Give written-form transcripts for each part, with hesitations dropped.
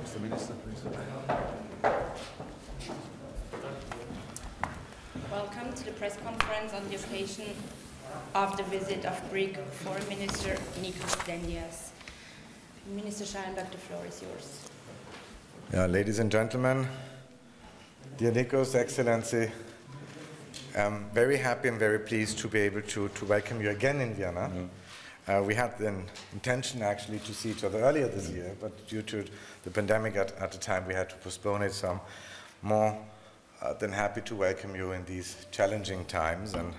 Mr. Minister, please. Welcome to the press conference on the occasion of the visit of Greek Foreign Minister Nikos Dendias. Minister Schallenberg, the floor is yours. Ladies and gentlemen, dear Nikos, Excellency, I'm very happy and very pleased to be able to welcome you again in Vienna. We had the intention actually to see each other earlier this year, but due to the pandemic at the time we had to postpone it, so I'm more than happy to welcome you in these challenging times. And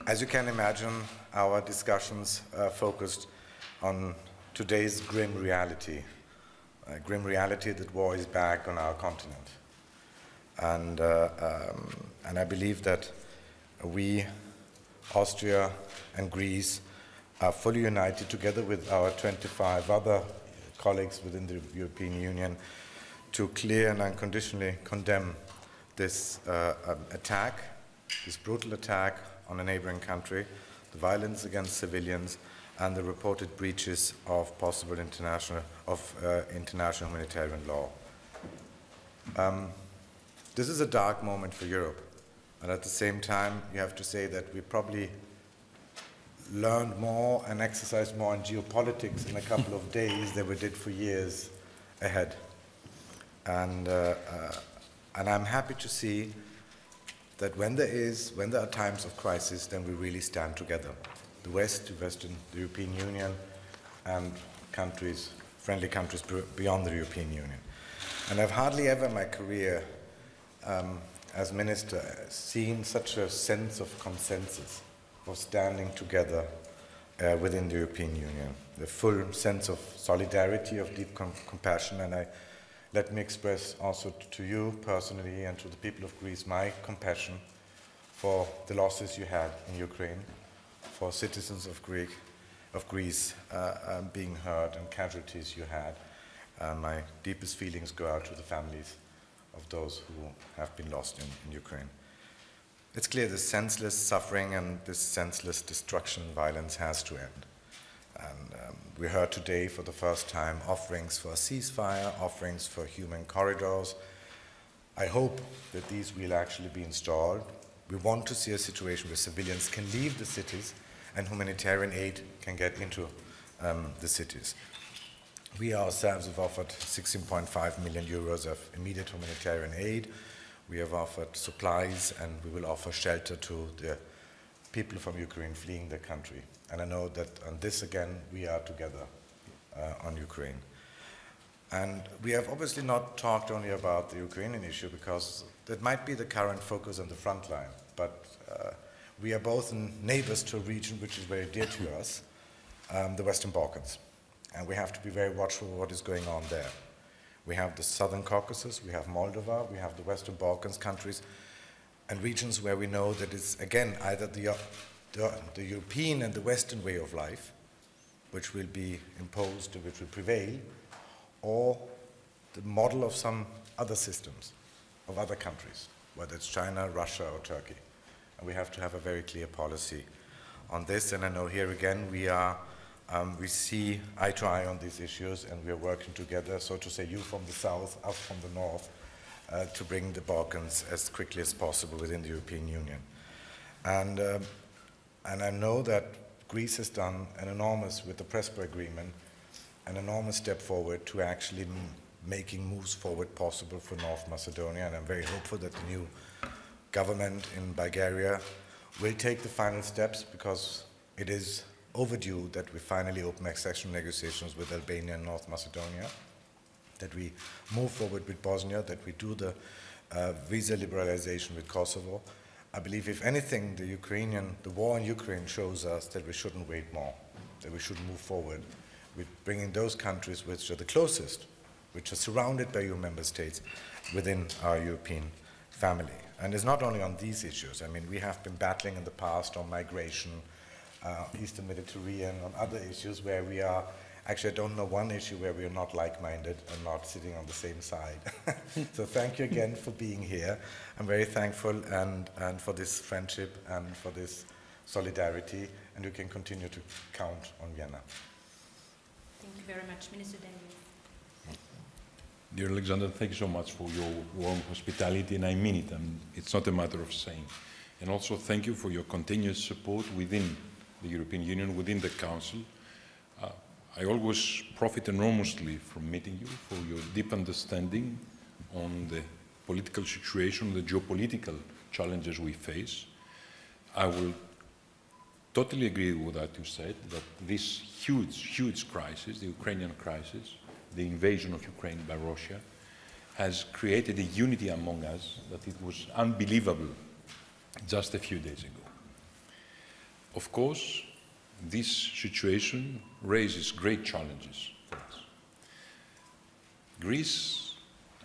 as you can imagine, our discussions focused on today's grim reality that war is back on our continent. And I believe that we, Austria and Greece, are fully united together with our 25 other colleagues within the European Union to clear and unconditionally condemn this attack, this brutal attack on a neighboring country, the violence against civilians, and the reported breaches of possible international humanitarian law. This is a dark moment for Europe, and at the same time, you have to say that we probably learned more and exercised more in geopolitics in a couple of days than we did for years ahead. And I'm happy to see that when there are times of crisis, then we really stand together. The West, the European Union, and countries, friendly countries beyond the European Union. And I've hardly ever in my career as minister seen such a sense of consensus, of standing together within the European Union, the full sense of solidarity, of deep compassion. And let me express also to you personally and to the people of Greece my compassion for the losses you had in Ukraine, for citizens of Greece being hurt and casualties you had. My deepest feelings go out to the families of those who have been lost in Ukraine. It's clear this senseless suffering and this senseless destruction and violence has to end. And we heard today for the first time offerings for a ceasefire, offerings for human corridors. I hope that these will actually be installed. We want to see a situation where civilians can leave the cities and humanitarian aid can get into the cities. We ourselves have offered 16.5 million euros of immediate humanitarian aid. We have offered supplies, and we will offer shelter to the people from Ukraine fleeing the country. And I know that on this again, we are together on Ukraine. And we have obviously not talked only about the Ukrainian issue because that might be the current focus on the front line, but we are both neighbors to a region which is very dear to us, the Western Balkans. And we have to be very watchful of what is going on there. We have the Southern Caucasus, we have Moldova, we have the Western Balkans countries, and regions where we know that it's, again, either the European and the Western way of life, which will be imposed, which will prevail, or the model of some other systems, of other countries, whether it's China, Russia, or Turkey. And we have to have a very clear policy on this, and I know here again we see eye to eye on these issues, and we are working together, so to say, you from the south, us from the north, to bring the Balkans as quickly as possible within the European Union. And I know that Greece has done with the Pressekonferenz agreement, an enormous step forward to actually making moves forward possible for North Macedonia, and I'm very hopeful that the new government in Bulgaria will take the final steps, because it is overdue that we finally open accession negotiations with Albania and North Macedonia, that we move forward with Bosnia, that we do the visa liberalization with Kosovo. I believe, if anything, the war in Ukraine shows us that we shouldn't wait more, that we should move forward with bringing those countries which are the closest, which are surrounded by EU member states, within our European family. And it's not only on these issues. I mean, we have been battling in the past on migration, Eastern Mediterranean, on other issues where we are, actually I don't know one issue where we are not like-minded and not sitting on the same side. So thank you again for being here. I'm very thankful and for this friendship and for this solidarity, and you can continue to count on Vienna. Thank you very much, Minister Dendias. Dear Alexander, thank you so much for your warm hospitality, and I mean it, and it's not a matter of saying. And also thank you for your continuous support within the European Union, within the Council. I always profit enormously from meeting you, for your deep understanding on the political situation, the geopolitical challenges we face. I will totally agree with what you said, that this huge crisis, the Ukrainian crisis, the invasion of Ukraine by Russia, has created a unity among us that it was unbelievable just a few days ago. Of course, this situation raises great challenges for us. Greece,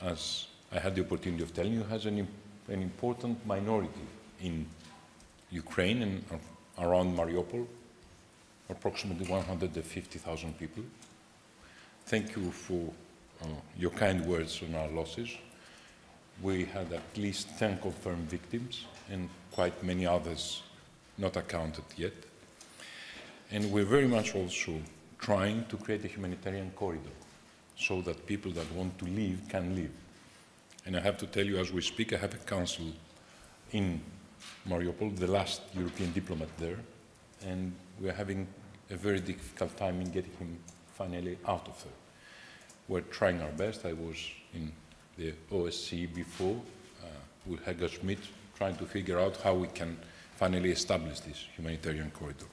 as I had the opportunity of telling you, has an important minority in Ukraine and around Mariupol, approximately 150,000 people. Thank you for your kind words on our losses. We had at least 10 confirmed victims and quite many others not accounted yet. And we're very much also trying to create a humanitarian corridor so that people that want to leave can leave. And I have to tell you, as we speak, I have a council in Mariupol, the last European diplomat there, and we're having a very difficult time in getting him finally out of there. We're trying our best. I was in the OSCE before with Helga Schmidt, trying to figure out how we can finally establish this humanitarian corridor.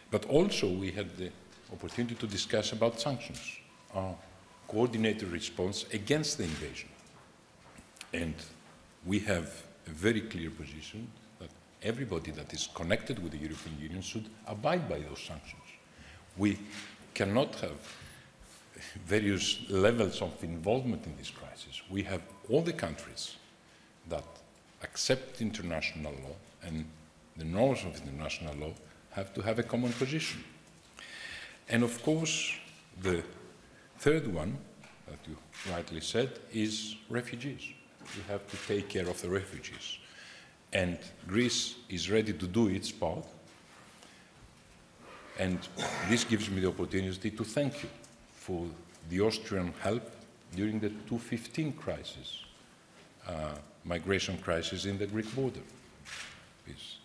But also we had the opportunity to discuss about sanctions, our coordinated response against the invasion. And we have a very clear position that everybody that is connected with the European Union should abide by those sanctions. We cannot have various levels of involvement in this crisis. We have all the countries that accept international law and the norms of international law have to have a common position. And of course, the third one, that you rightly said, is refugees. We have to take care of the refugees. And Greece is ready to do its part. And this gives me the opportunity to thank you for the Austrian help during the 2015 crisis, migration crisis in the Greek border.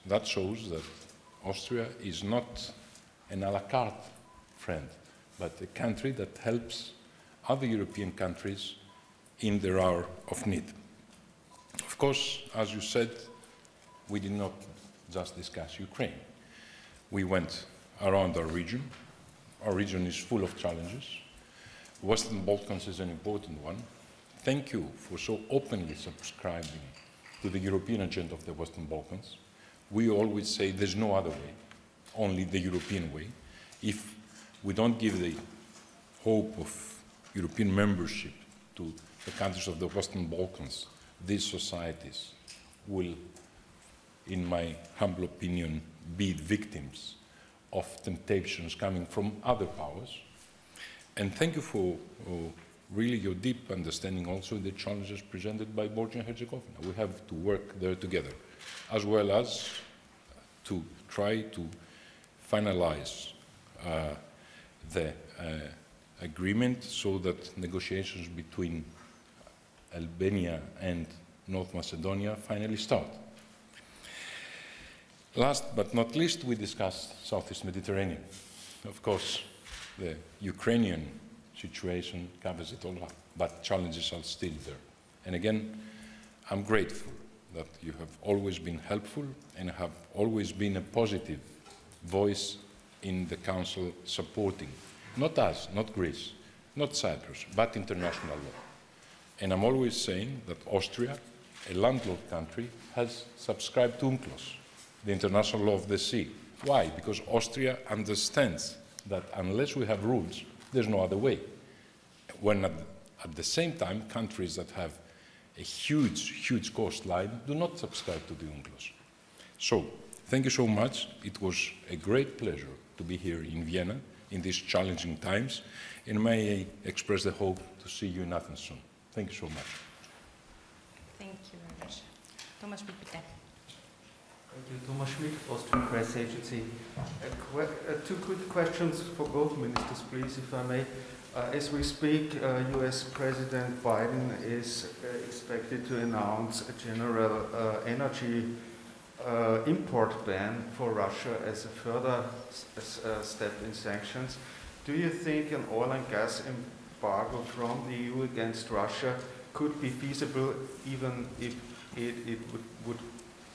That shows that Austria is not an à la carte friend, but a country that helps other European countries in their hour of need. Of course, as you said, we did not just discuss Ukraine. We went around our region. Our region is full of challenges. Western Balkans is an important one. Thank you for so openly subscribing to the European agenda of the Western Balkans. We always say there's no other way, only the European way. If we don't give the hope of European membership to the countries of the Western Balkans, these societies will, in my humble opinion, be victims of temptations coming from other powers. And thank you for really your deep understanding also the challenges presented by Bosnia and Herzegovina. We have to work there together, as well as to try to finalize the agreement so that negotiations between Albania and North Macedonia finally start. Last but not least, we discussed Southeast Mediterranean. Of course, the Ukrainian situation covers it all up, but challenges are still there. And again, I'm grateful that you have always been helpful and have always been a positive voice in the Council supporting, not us, not Greece, not Cyprus, but international law. And I'm always saying that Austria, a landlocked country, has subscribed to UNCLOS, the international law of the sea. Why? Because Austria understands that unless we have rules, there's no other way. When at the same time, countries that have a huge coastline do not subscribe to the UNCLOS. So, thank you so much. It was a great pleasure to be here in Vienna in these challenging times, and may I express the hope to see you in Athens soon. Thank you so much. Thank you very much. Thomas Schmidt, bitte. Thank you. Thomas Schmidt, Austrian Press Agency. Two quick questions for both ministers, please, if I may. As we speak, US President Biden is expected to announce a general energy import ban for Russia as a further step in sanctions. Do you think an oil and gas embargo from the EU against Russia could be feasible even if it would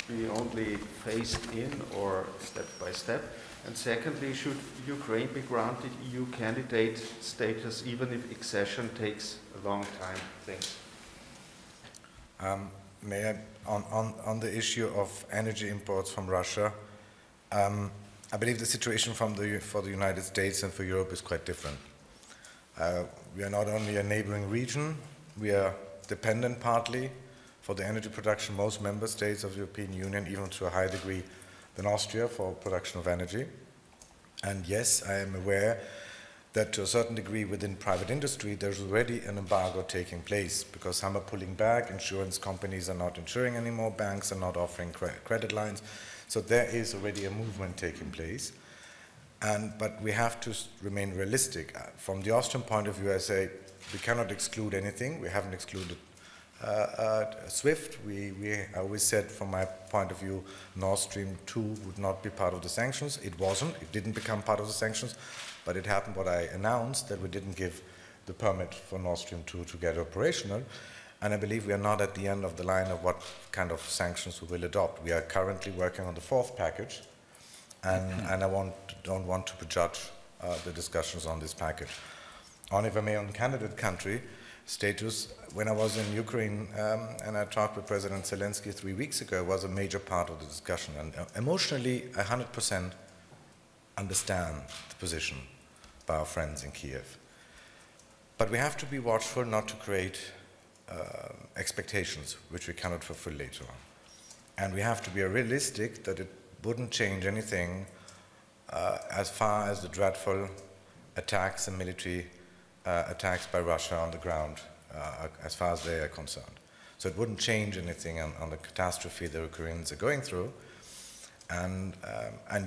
be only phased in or step by step? And secondly, should Ukraine be granted EU candidate status even if accession takes a long time? Thanks. On the issue of energy imports from Russia, I believe the situation for the United States and for Europe is quite different. We are not only a neighboring region, we are dependent partly for the energy production, most member states of the European Union, even to a higher degree than Austria, for production of energy. And yes, I am aware that to a certain degree within private industry there's already an embargo taking place because some are pulling back, insurance companies are not insuring anymore, banks are not offering credit lines. So there is already a movement taking place. But we have to remain realistic. From the Austrian point of view, I say we cannot exclude anything. We haven't excluded SWIFT. We always said, from my point of view, Nord Stream 2 would not be part of the sanctions. It wasn't. It didn't become part of the sanctions. But it happened what I announced, that we didn't give the permit for Nord Stream 2 to get operational. And I believe we are not at the end of the line of what kind of sanctions we will adopt. We are currently working on the fourth package. And I don't want to prejudge the discussions on this package. If I may, on candidate country status, when I was in Ukraine and I talked with President Zelensky 3 weeks ago, it was a major part of the discussion. And emotionally, I 100% understand the position by our friends in Kiev. But we have to be watchful not to create expectations which we cannot fulfill later on. And we have to be realistic that it wouldn't change anything as far as the dreadful attacks and military attacks by Russia on the ground, as far as they are concerned. So it wouldn't change anything on the catastrophe the Ukrainians are going through. And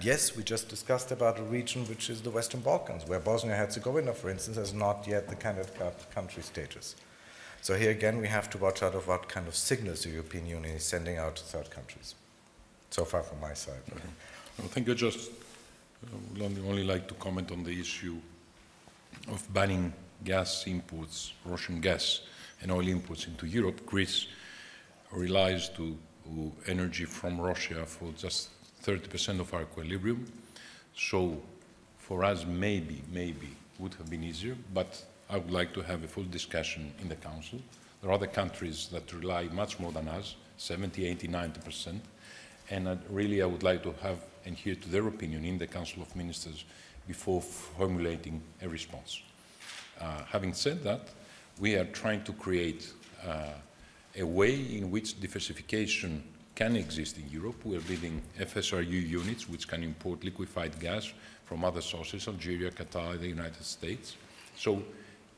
yes, we just discussed about a region which is the Western Balkans, where Bosnia-Herzegovina, for instance, has not yet the candidate country status. So here again, we have to watch out of what kind of signals the European Union is sending out to third countries. So far from my side. I think I just would only like to comment on the issue of banning gas imports, Russian gas and oil imports into Europe. Greece relies to energy from Russia for just 30% of our equilibrium. So for us, maybe would have been easier, but I would like to have a full discussion in the Council. There are other countries that rely much more than us, 70, 80, 90%. And I would like to have and hear to their opinion in the Council of Ministers before formulating a response. Having said that, we are trying to create a way in which diversification can exist in Europe. We are building FSRU units which can import liquefied gas from other sources, Algeria, Qatar, the United States. So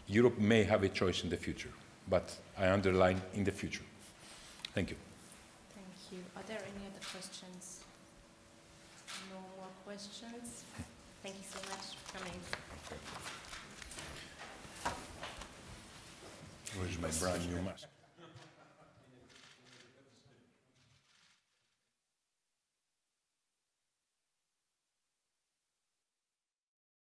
Europe may have a choice in the future, but I underline in the future. Thank you. Thank you. Are there any other questions? No more questions? Thank you so much for coming. Where's my brand new mask?